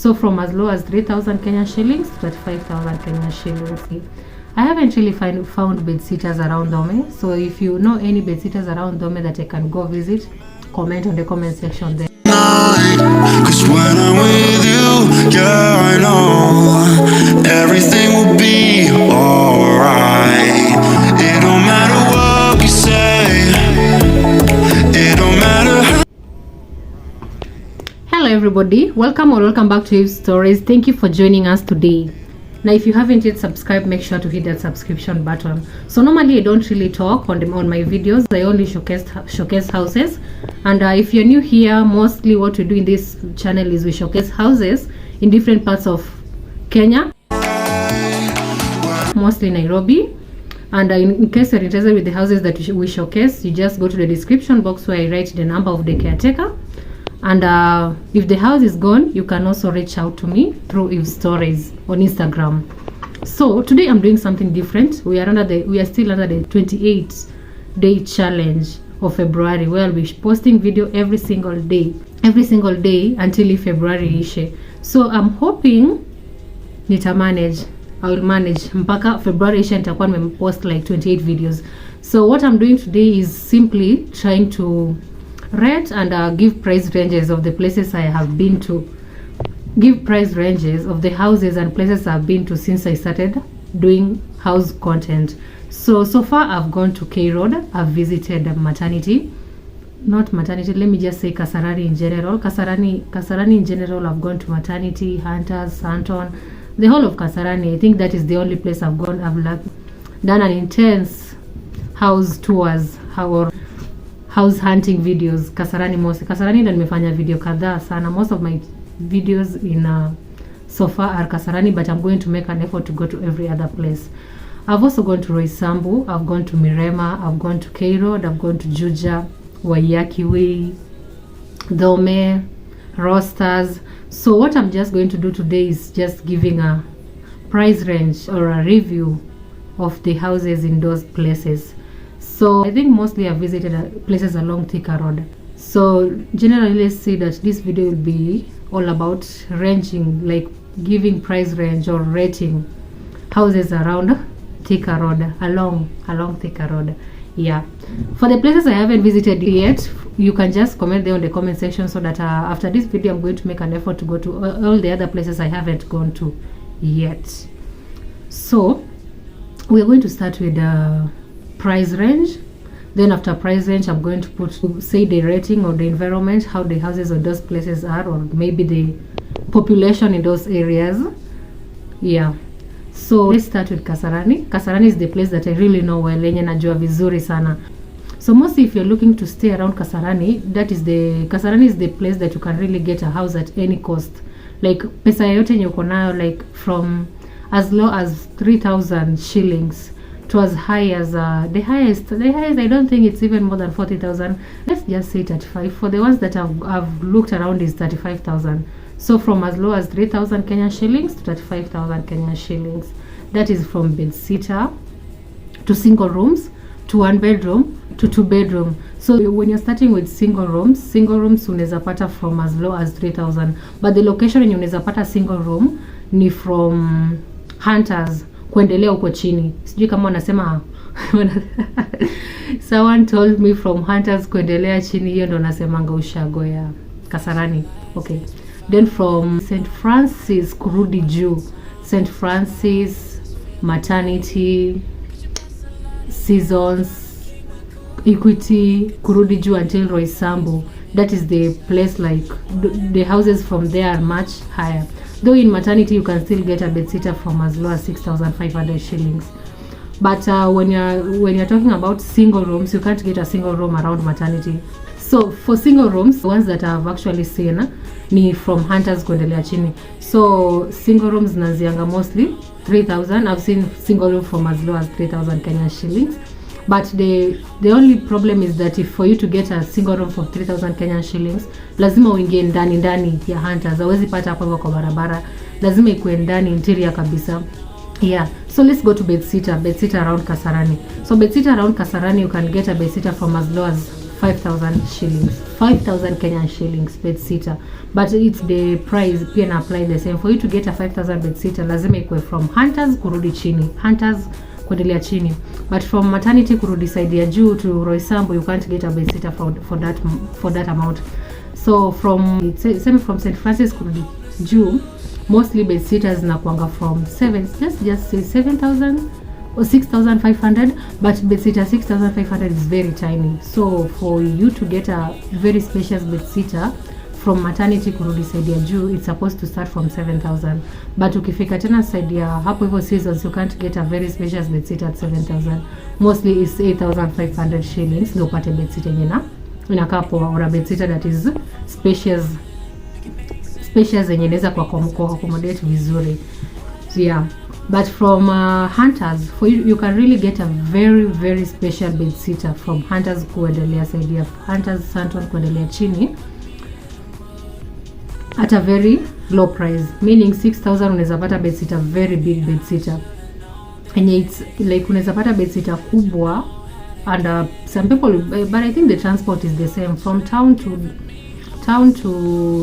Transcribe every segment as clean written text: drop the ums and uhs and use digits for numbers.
So from as low as 3,000 Kenyan shillings to 35,000 Kenyan shillings. I haven't really found bedsitters around Thome. So if you know any bedsitters around Thome that I can go visit, comment on the comment section there. Cause when I'm with you, yeah, I know everything will be alright. It don't matter what we say, it don't matter how. Hello everybody, welcome back to Eve's Stories. Thank you for joining us today. Now if you haven't yet subscribed, make sure to hit that subscription button. So normally I don't really talk on my videos. I only showcase houses, and if you're new here, mostly what we do in this channel is we showcase houses in different parts of Kenya, mostly Nairobi. And in case you're interested with the houses that we showcase, you just go to the description box where I write the number of the caretaker. And if the house is gone, you can also reach out to me through Eve's Stories on Instagram. So today I'm doing something different. We are still under the 28-day challenge of February, where I'll be posting video every single day until February ishe. So I'm hoping I will manage mpaka February ishe nitakuwa nimepost like 28 videos. So what I'm doing today is simply trying to rate and give price ranges of the places I have been to. Give price ranges of the houses and places I've been to since I started doing house content. So far I've gone to K Road, I've visited maternity. Not maternity, let me just say Kasarani in general. Kasarani in general, I've gone to maternity, Hunters, Santon, the whole of Kasarani. I think that is the only place I've gone. I've done an intense house tours or house hunting videos Kasarani mostly. Kasarani ndo nimefanya video kadhaa sana. Most of my videos in so far are Kasarani, but I'm going to make an effort to go to every other place. I've also gone to Roysambu, I've gone to Mirema, I've gone to K Road, I've gone to Juja, Waiyaki Way, Thome, Rostas. So what I'm just going to do today is just giving a price range or a review of the houses in those places. So I think mostly I've visited places along Thika Road. So generally, let's say that this video will be all about ranging, like giving price range or rating houses around Thika Road, along Thika Road. Yeah. For the places I haven't visited yet, you can just comment there on the comment section, so that after this video I'm going to make an effort to go to all the other places I haven't gone to yet. So we're going to start with price range. Then after price range, I'm going to put, say, the rating or the environment, how the houses of those places are, or maybe the population in those areas. Yeah. So let's start with Kasarani. Kasarani is the place that I really know well, lenye najua vizuri sana. So mostly if you're looking to stay around Kasarani, Kasarani is the place that you can really get a house at any cost. Like pesa yote yenye uko nayo, like from as low as 3,000 shillings to as high as the highest I don't think it's even more than 40,000. Let's just say 35. For the ones that I've looked around is 35,000. So from as low as 3,000 Kenyan shillings to 35,000 Kenyan shillings. That is from bedsitter to single rooms to 1 bedroom to 2 bedroom. So when you're starting with single rooms unaweza pata from as low as 3,000, but the location yenye unaweza pata single room ni from Hunters kuendelea huko chini. Sijui kama wanasema someone told me from Hunters kuendelea chini, hiyo ndo nasemanga ushago ya Kasarani. Okay. Then from St. Francis kurudi juu, St. Francis, maternity, Seasons, Equity, kurudi juu until Roysambu. That is the place, like the houses from there are much higher. Though in maternity you can still get a bedsitter from as low as 6,500 shillings. But when you're talking about single rooms, you can't get a single room around maternity. So for single rooms, the ones that I've actually seen ni from Hunters kuendelea chini. So single rooms nazianga mostly 3,000. I've seen single room from as low as 3,000 Kenyan shillings. But the only problem is that if for you to get a single room for 3,000 Kenyan shillings, lazima uingie ndani ya Hunters. Hawezi pata hapo kwa barabara. Lazima ikuwe ndani interior kabisa. Yeah. So let's go to bedsitter around Kasarani. So bedsitter around Kasarani, you can get a bedsitter from as low as 5,000 shillings, 5,000 Kenyan shillings bedsitter. But it's the price pia na apply the same. For you to get a 5,000 bedsitter lazima ikwe from Hunters kurudi chini, Hunters kuendelea chini. But from maternity kurudi side ya juu to Roysambu, you can't get a bedsitter for that amount. So from St. Francis kurudi juu, mostly bedsitters na kuanga from just say 7,000 or 6,500, but bedsitter 6,500 is very tiny. So for you to get a very spacious bedsitter from maternity kurudi side ya juu, it's supposed to start from 7,000. But ukifika tena side ya hapo hivyo Seasons, you can't get a very spacious bedsitter at 7,000. Mostly is 8,500 shillings ndio upate bedsitter yenye inakaa poa, or a bedsitter that is spacious yenye inaweza kwa accommodate vizuri. So yeah, but from Hunters, for you can really get a very very special bedsitter from Hunters kuendelea side ya Hunters Santon kuendelea chini at a very low price, meaning 6,000 unaweza pata bedsitter, very big bedsitter, and it's like unaweza pata bedsitter kubwa. And some people, but I think the transport is the same from town to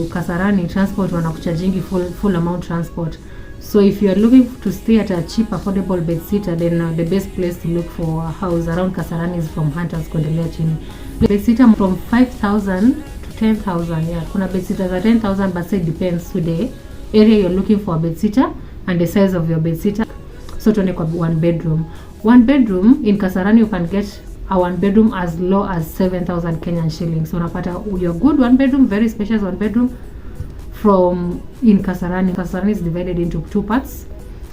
Kasarani. Transport wanakucharging full amount transport. So if you are looking to stay at a cheap affordable bedsitter, then the best place to look for a house around Kasarani is from Hunters kuendelea chini. The bedsitter from 5,000 to 10,000. Yeah, kuna bedsitter za 10,000, but it depends with the area you're looking for a bedsitter and the size of your bedsitter. So tuone kwa one bedroom in Kasarani, you can get a one bedroom as low as 7,000 Kenyan shillings. So unapata your good one bedroom, very spacious one bedroom from in Kasarani. Kasarani is divided into two parts.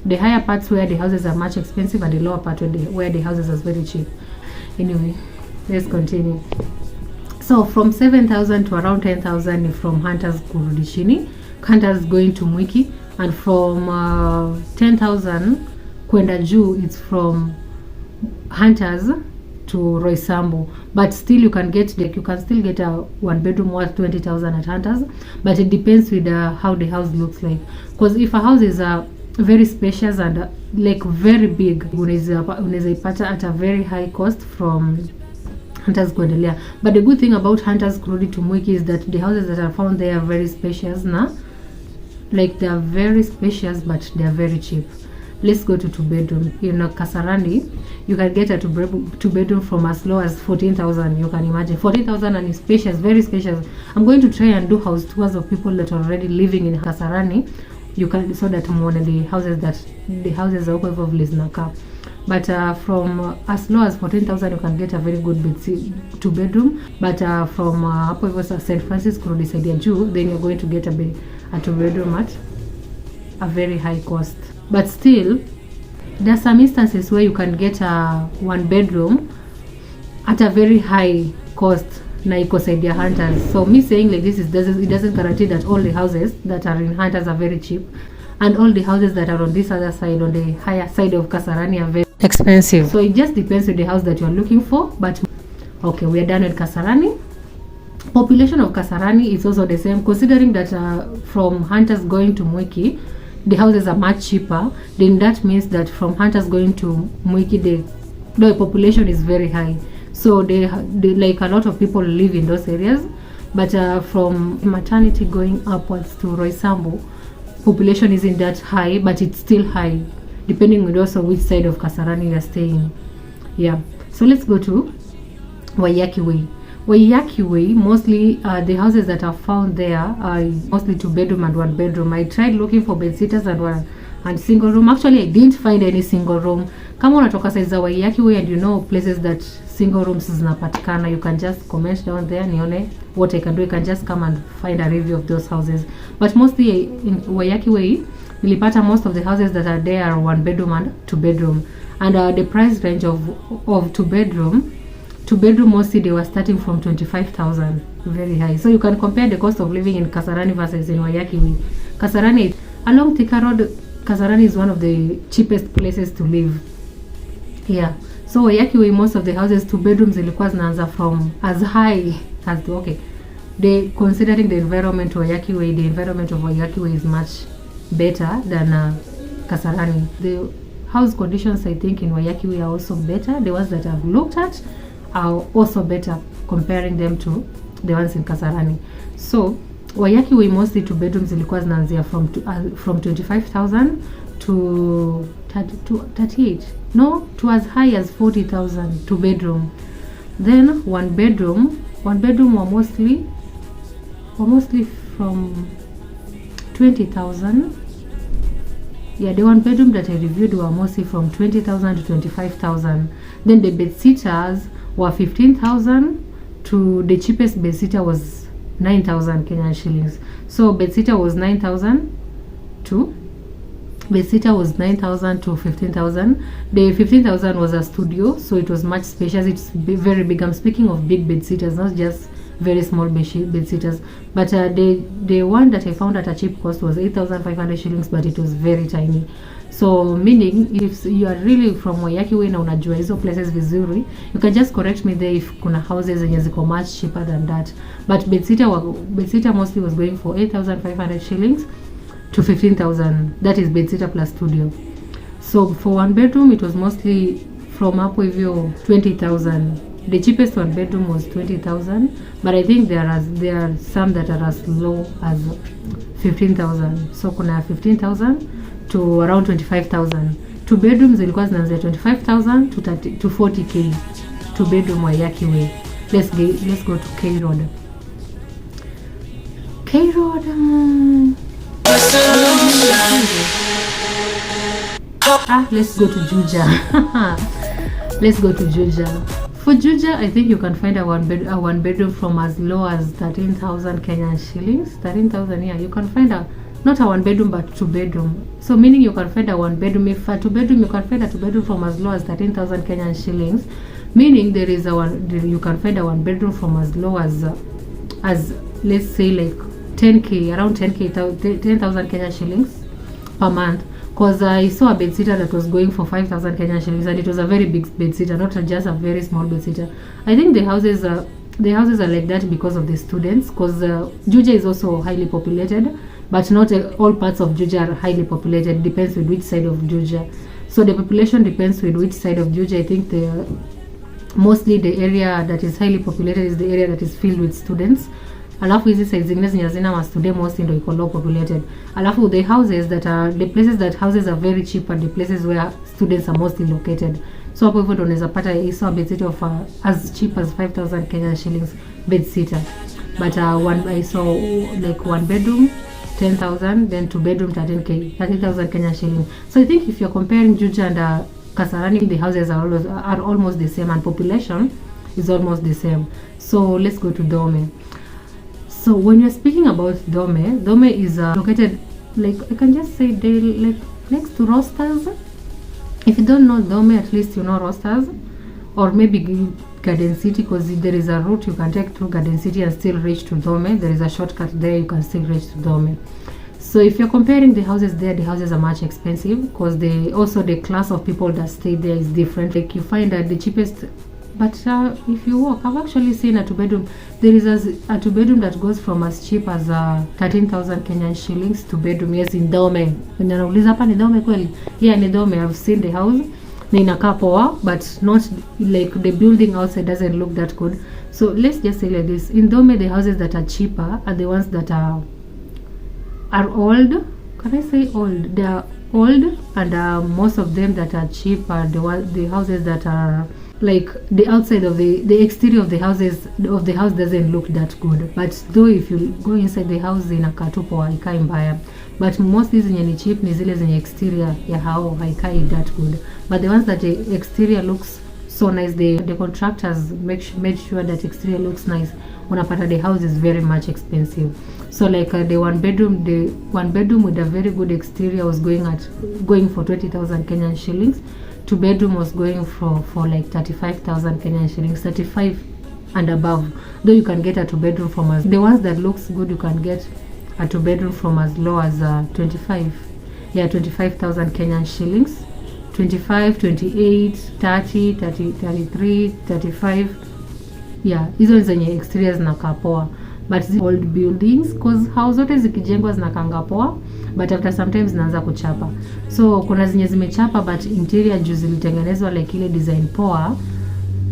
The higher parts where the houses are much expensive, and the lower part where the houses are very cheap. Anyway, let's continue. So from 7,000 to around 10,000 from Hunters kurudi chini, Hunters going to Mwiki, and from 10,000 kwenda juu, it's from Hunters to Roysambu. But still you can still get a one bedroom worth 20,000 at Hunters, but it depends with how the house looks like. Because if a house is very spacious and like very big, unaweza ipata at a very high cost from Hunters kuendelea. But the good thing about Hunters kurudi to Mwiki is that the houses that are found there are very spacious, like they are very spacious, but they are very cheap. Let's go to two bedroom. Kasarani, you can get a two bedroom from as low as 14,000. You can imagine 14,000 and it's spacious, very spacious. I'm going to try and do house tours of people that are already living in Kasarani. You can, so that one of the houses are over Naka. But from as low as 14,000, you can get a very good two bedroom. But from St. Francis kurudi side ya juu, then you're going to get a two bedroom at a very high cost. But still, there are some instances where you can get a one bedroom at a very high cost na iko side ya Hunters. So me saying like this, it doesn't guarantee that all the houses that are in Hunters are very cheap, and all the houses that are on this other side, on the higher side of Kasarani, are very expensive. So it just depends on the house that you're looking for. But okay, we are done with Kasarani. Population of Kasarani is also the same, considering that from Hunters going to Mwiki, the houses are much cheaper. Then that means that from Hunters going to Mwiki, the population is very high. So they like a lot of people live in those areas. But from maternity going upwards to Roysambu, population isn't that high, but it's still high, depending on also which side of Kasarani you're staying. Yeah. So let's go to Waiyaki Way. Waiyaki Way, mostly the houses that are found there are mostly two bedroom and one bedroom. I tried looking for bedsitters and single room. Actually, I didn't find any single room. Kama unatoka size za Waiyaki Way and you know places that single rooms zinapatikana, you can just comment down there nione what I can do. You can just come and find a review of those houses. But mostly in Waiyaki Way, nilipata most of the houses that are there are one bedroom and two bedroom. And the price range of two bedroom mostly they were starting from 25,000, very high. So you can compare the cost of living in Kasarani versus in Waiyaki Way. Kasarani, along Thika Road, Kasarani is one of the cheapest places to live. Yeah. So Waiyaki Way, most of the houses two bedrooms zilikuwa zinaanza from as high as considering the environment Waiyaki Way, the environment of Waiyaki Way is much better than Kasarani. The house conditions I think in Waiyaki Way are also better. The ones that I've looked at are also better. comparing them to the ones in Kasarani. So Waiyaki Way mostly 2 bedrooms zilikuwa zinaanzia from 25,000 to 38, no, to as high as 40,000 2 bedroom. Then 1 bedroom were mostly from 20,000. Yeah, the 1 bedroom that I reviewed were mostly from 20,000 to 25,000. Then the bedsitters were 15,000 to the cheapest bedsitter was 9,000 Kenyan shillings. So bedsitter was 9,000 to 15,000. The 15,000 was a studio, so it was much spacious. It's very big. I'm speaking of big bedsitters, not just very small bedsitters. But the one that I found at a cheap cost was 8,500 shillings, but it was very tiny. So meaning if you are really from Waiyaki Way na unajua hizo places vizuri, you can just correct me there if kuna houses zenye ziko much cheaper than that. But bedsitter mostly was going for 8,500 shillings to 15,000. That is bedsitter plus studio. So for 1 bedroom it was mostly from hapo hivyo 20,000. The cheapest 1 bedroom was 20,000, but I think there are some that are as low as 15,000. So kuna 15,000 to around 25,000. 2 bedrooms zilikuwa zinaanzia 25,000 to 40k 2 bedroom Waiyaki Way. Let's go to K Road. Let's go to Juja. Let's go to Juja. For Juja, I think you can find a one bedroom from as low as 13,000 Kenyan shillings. 13,000, yeah. You can find not a 1 bedroom but 2 bedroom. So meaning you can find a 1 bedroom. If a 2 bedroom, you can find a 2 bedroom from as low as 13,000 Kenyan shillings. Meaning you can find a 1 bedroom from as low as let's say like 10k, around 10,000 Kenyan shillings per month. Because I saw a bedsitter that was going for 5,000 Kenyan shillings, and it was a very big bedsitter, not just a very small bedsitter. I think the houses are like that because of the students. Because Juja is also highly populated, but not all parts of Juja are highly populated. Depends with which side of Juja. So the population depends with which side of Juja. I think mostly the area that is highly populated is the area that is filled with students. Alafu hizi size zingine zenye zina ma student mostly ndio iko low populated. Alafu the places that houses are very cheap are the places where students are mostly located. So hapo hivyo ndio unaweza pata hizo bedsitter of as cheap as 5,000 Kenyan shillings bedsitter. But I saw like 1 bedroom 10,000, then 2 bedroom 30,000 Kenyan shillings. So I think if you're comparing Juja and Kasarani, the houses are almost the same and population is almost the same. So let's go to Thome. So when you're speaking about Thome is located, like I can just say they like next to Rostas. If you don't know Thome, at least you know Rostas, or maybe Garden City, because there is a route you can take through Garden City and still reach to Thome. There is a shortcut there, you can still reach to Thome. So if you're comparing the houses there, the houses are much expensive because the class of people that stay there is different. Like you find that the cheapest. But if you walk, I've actually seen a 2 bedroom. There is a 2 bedroom that goes from as cheap as 13,000 Kenyan shillings to bedroom. Yes, in Thome. When unauliza hapa ni Thome kweli? Yeah, ni Thome. I've seen the house. Na inakaa poa, but not like the building outside doesn't look that good. So let's just say like this. In Thome, the houses that are cheaper are the ones that are old. Can I say old? They are old, and most of them that are cheap are the houses that are like the outside of the exterior of the house doesn't look that good, but though if you go inside the house inakaa tu poa, haikai mbaya. But mostly zenye ni cheap ni zile zenye exterior ya hao haikai that good, but the ones that the exterior looks so nice, the contractors made sure that exterior looks nice, unapata the house is very much expensive. So like the one bedroom with a very good exterior was going for 20,000 Kenyan shillings. 2 bedroom was going for like 35,000 Kenyan shillings, 35 and above. Though you can get a 2 bedroom from the ones that looks good, you can get a 2 bedroom from as low as 25,000 Kenyan shillings. 25, 28, 30, 33, 35. Yeah, hizo zenye exteriors zinakaa poa. But these old buildings, cause house zote zikijengwa zinakanga poa, but after sometimes zinaanza kuchapa. So kuna zenye zimechapa but interior juu zilitengenezwa like ile design poa,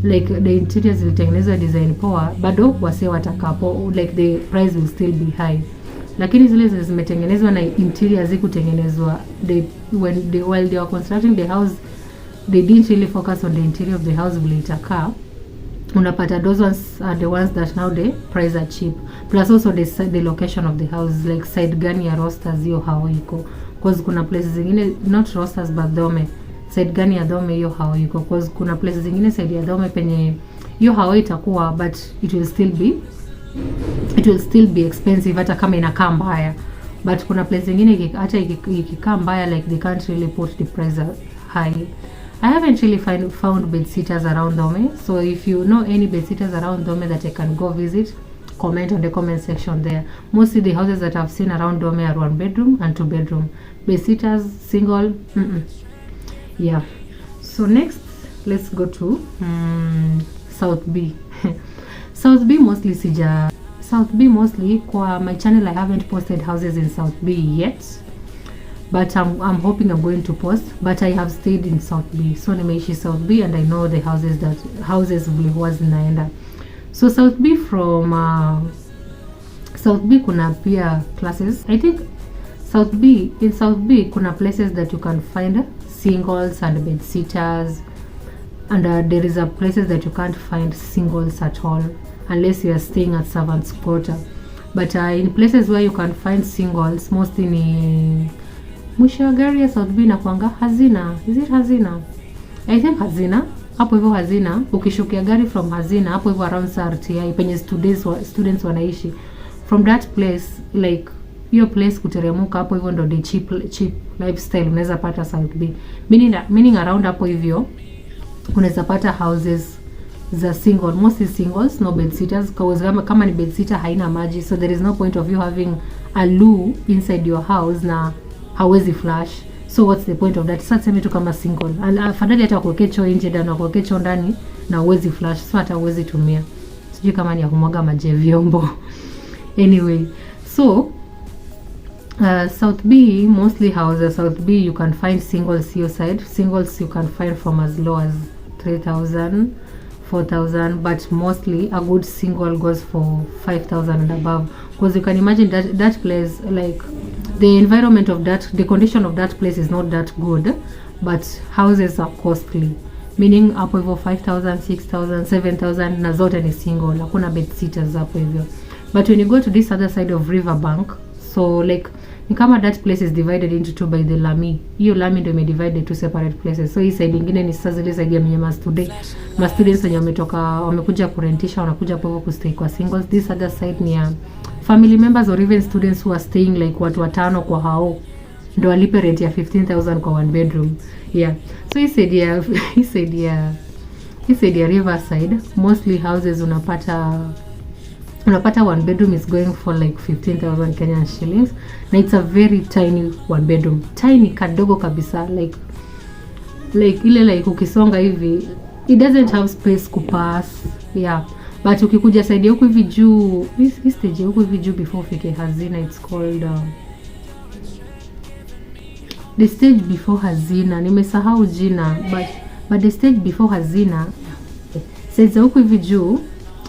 like the interiors zilitengenezwa design poa, bado wase watakapo, like the price will still be high. Lakini zile zimetengenezwa na interior zikutengenezwa, while they were constructing the house, they didn't really focus on the interior of the house vile itakaa. Unapata those ones are the ones that now the price are cheap, plus also the location of the house, like side gani ya Rostas hiyo hao iko, cause kuna places zingine, not Rostas but Thome, side gani ya Thome hiyo hao iko, cause kuna places zingine side ya Thome penye hiyo hao itakuwa, but it will still be expensive hata kama inakaa mbaya. But kuna place zingine hata ikikaa mbaya, like they can't really put the price high. I haven't really found bedsitters around Thome, so if you know any bedsitters around Thome that I can go visit, comment on the comment section there. Mostly the houses that I've seen around Thome are 1 bedroom and 2 bedroom. Bedsitters single, yeah. So next, let's go to South B. South B mostly kwa my channel I haven't posted houses in South B yet, but I'm hoping I'm going to post. But I have stayed in South B, so nimeishi South B and I know the houses huwa zinaenda. So South B, from South B kuna pia classes. I think in South B kuna places that you can find singles and bedsitters, and there is a places that you can't find singles at all unless you are staying at servants quarter. But in places where you can find singles, mostly ni mwisho wa gari ya South B na kuanga Hazina. Is it Hazina? I think Hazina. Hapo hivyo Hazina, ukishukia gari from Hazina, hapo hivyo around RTI penye students wanaishi. From that place, like hiyo place kuteremuka hapo hivyo ndo the cheap lifestyle unaweza pata South B. Meaning around hapo hivyo unaweza pata houses za single, mostly singles, no bedsitters, kama ni bedsitter haina maji, so there is no point of you having a loo inside your house na hawezi flash. So what's the point of that? Sasa sema tu kama single, afadhali hata kuweke choo nje na kuweke choo ndani na hawezi flash, so hata hawezi tumia, sijui kama ni ya kumwaga maji vyombo. Anyway, so South B, mostly houses South B you can find singles your side. Singles you can find from as low as 3,000, 4,000, but mostly a good single goes for 5,000 and above, because you can imagine that place, like the environment of that, the condition of that place is not that good, but houses are costly, meaning hapo hivyo 5,000, 6,000, 7,000 na zote ni single, hakuna bedsitters hapo hivyo. But when you go to this other side of riverbank, so like ni kama that place is divided into two by the lami. Hiyo lami ndio imedivide two separate places. So hii side nyingine ni sasa zile side ya mnyama students wenye wamekuja kurentisha, wanakuja hapo kustay kwa singles. This other side ni ya family members or even students who are staying, like watu watano kwa hao ndio walipe rent ya 15,000 kwa 1 bedroom. Yeah. So hii side ya riverside, mostly houses unapata 1 bedroom is going for like 15,000 Kenyan shillings, na it's a very tiny 1 bedroom, tiny kadogo kabisa, like ile like ukisonga hivi it doesn't have space kupass. Yeah, but ukikuja side huko hivi juu, this stage huko hivi juu before ufike Hazina, it's called the stage before Hazina, nimesahau jina, but the stage before Hazina, side huko hivi juu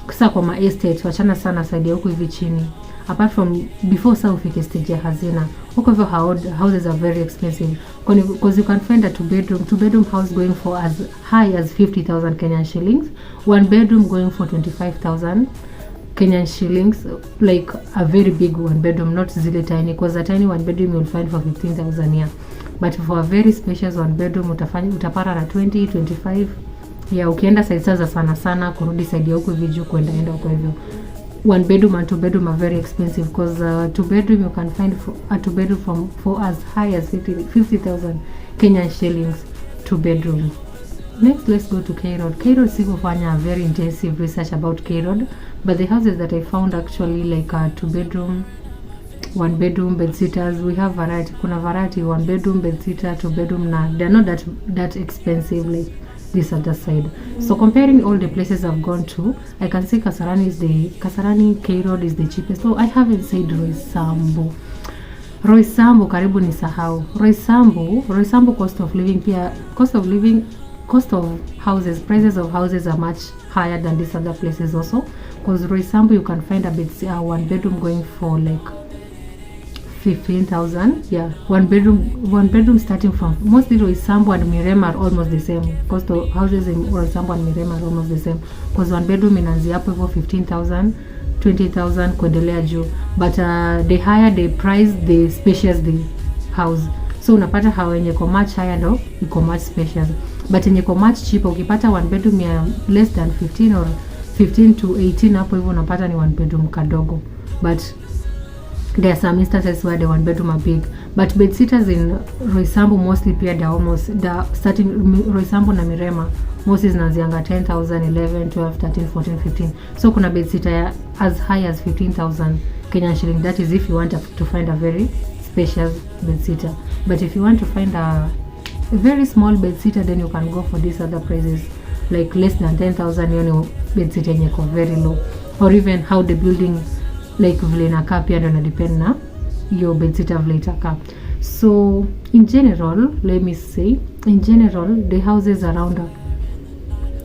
kisa kwa ma estate, wachana sana side huko hivi chini, apart from before sa ufike stage ya Hazina, huko hivyo houses are very expensive, because you can find a 2 bedroom house going for as high as 50,000 Kenyan shillings, 1 bedroom going for 25,000 Kenyan shillings, like a very big 1 bedroom, not zile tiny, because a tiny 1 bedroom you'll find for 15,000 here, but for a very spacious 1 bedroom utapata na 20, 25. Yeah, ukienda side sasa sana kurudi side ya huko viju kwenda huko hivyo. 1 bedroom and 2 bedroom are very expensive, because 2 bedroom you can find a 2 bedroom for as high as 50,000 Kenyan shillings 2 bedroom. Next, let's go to K Road. K Road sikufanya very intensive research about K Road, but the houses that I found actually like a 2 bedroom, 1 bedroom bedsitters, we have variety. Kuna variety 1 bedroom bedsitter, 2 bedroom, na they're not that expensive like this other side. So comparing all the places I've gone to, I can say Kasarani K Road is the cheapest. So I haven't said Roysambu karibu ni sahau. Roysambu cost of living prices of houses are much higher than these other places also, because for example you can find a one bedroom going for like 15,000. Yeah, one bedroom starting from mostly Roysambu and Mirema are almost the same. Cost of houses in Roysambu and Mirema are almost the same, because one bedroom inaanzia hapo hivyo 15,000, 20,000 kuendelea juu, but the higher the price the spacious the house. So unapata how yenye ko much higher ndo iko much spacious, but yenye ko much cheaper ukipata one bedroom ya less than 15 or 15 to 18 hapo hivyo unapata ni one bedroom kadogo. But there are some instances where the one bedroom are big, but bedsitters in Roysambu mostly pia the starting Roysambu na Mirema mostly zinaanzianga 10,000, 11, 12, 13, 14, 15. So kuna bedsitter as high as 15,000 Kenyan shilling. That is if you want to find a very spacious bedsitter. But if you want to find a very small bedsitter, then you can go for these other prices, like less than 10,000. You know, bedsitter yenye ko very low, or even how the building like vile inakaa pia ndo depend na your bedsitter vile itakaa. So in general, let me say, in general, the houses around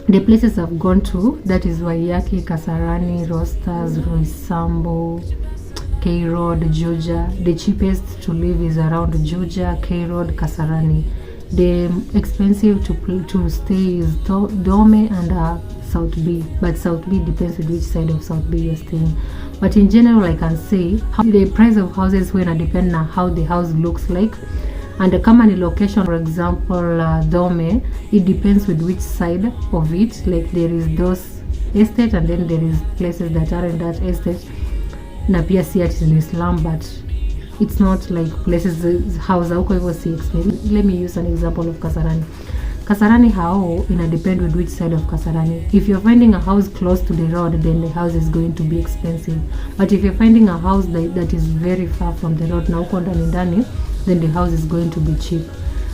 the places I've gone to, that is Waiyaki, Kasarani, Rostas, Roysambu, K Road, Juja. The cheapest to live is around Juja, K Road, Kasarani. The expensive to stay is Thome and South B, but South B depends on which side of South B you're staying. But in general, I can say the price of houses when depend on how the house looks like, and the common location. For example, Thome, it depends with which side of it. Like there is those estate, and then there is places that are in that estate. Na pia si ati in Islam, but it's not like places house huko hivyo si expensive. Let me use an example of Kasarani. Kasarani how ina depend with which side of Kasarani. If you're finding a house close to the road, then the house is going to be expensive. But if you're finding a house that is very far from the road na huko ndani, then the house is going to be cheap.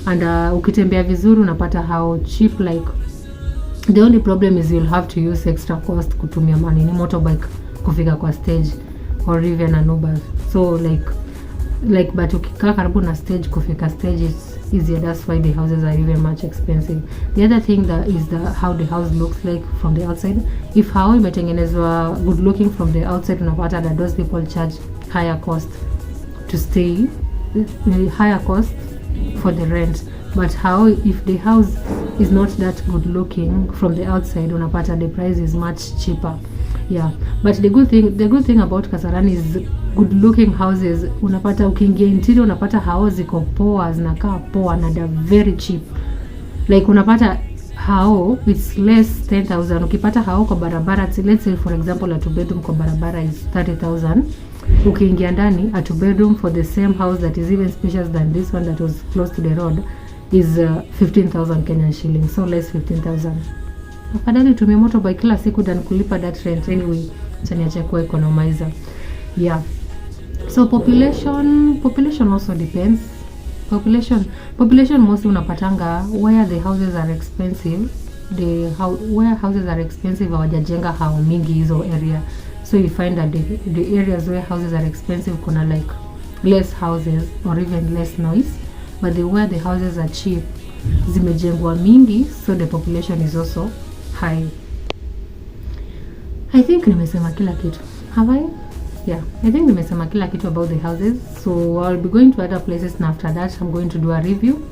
And ukitembea vizuri unapata how cheap, like the only problem is you'll have to use extra cost kutumia money ni motorbike kufika kwa stage, or even an Uber. So like but ukikaa karibu na stage kufika stage it's easier. That's why the houses are even much expensive. The other thing that is how the house looks like from the outside. If how imetengenezwa good looking from the outside, unapata that those people charge higher cost to stay, higher cost for the rent. But how if the house is not that good looking from the outside, unapata the price is much cheaper. Yeah, but the good thing about Kasarani is good looking houses. Unapata ukiingia interior unapata house ziko poa, zinakaa poa na they're very cheap. Like unapata how it's less 10,000. Ukipata how kwa barabara, let's say for example a two bedroom kwa barabara is 30,000. Ukiingia ndani a two bedroom for the same house that is even spacious than this one that was close to the road is 15,000 Kenyan shillings. So less 15,000. Afadhali tumie motorbike kila siku than kulipa that rent anyway. Chaniacha kwa economizer. Yeah. So population also depends. Population mostly unapatanga where the houses are expensive. Where houses are expensive hawajajenga hao mingi hizo area. So you find that the areas where houses are expensive kuna like less houses or even less noise. But where the houses are cheap zimejengwa mingi, so the population is also high. I think nimesema kila kitu. Have I? Yeah, I think nimesema kila kitu about the houses. So I'll be going to other places, and after that I'm going to do a review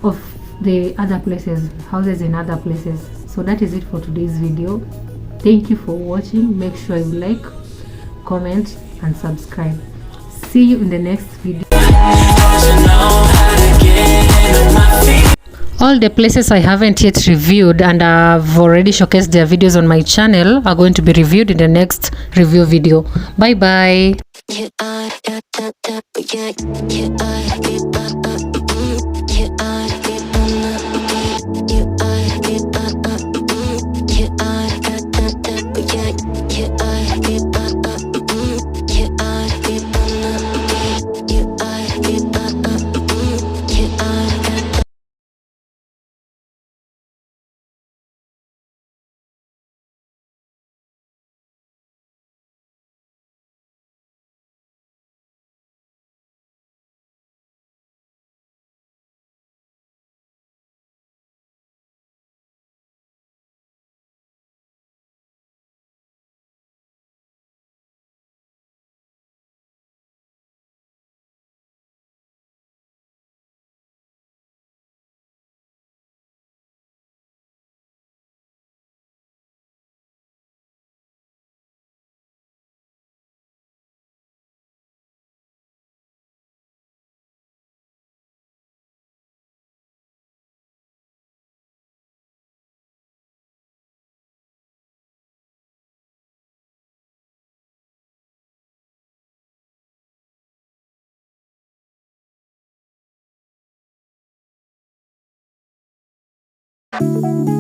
of the other places, houses in other places. So that is it for today's video. Thank you for watching. Make sure you like, comment and subscribe. See you in the next video. All the places I haven't yet reviewed and I've already showcased their videos on my channel are going to be reviewed in the next review video. Bye bye. you.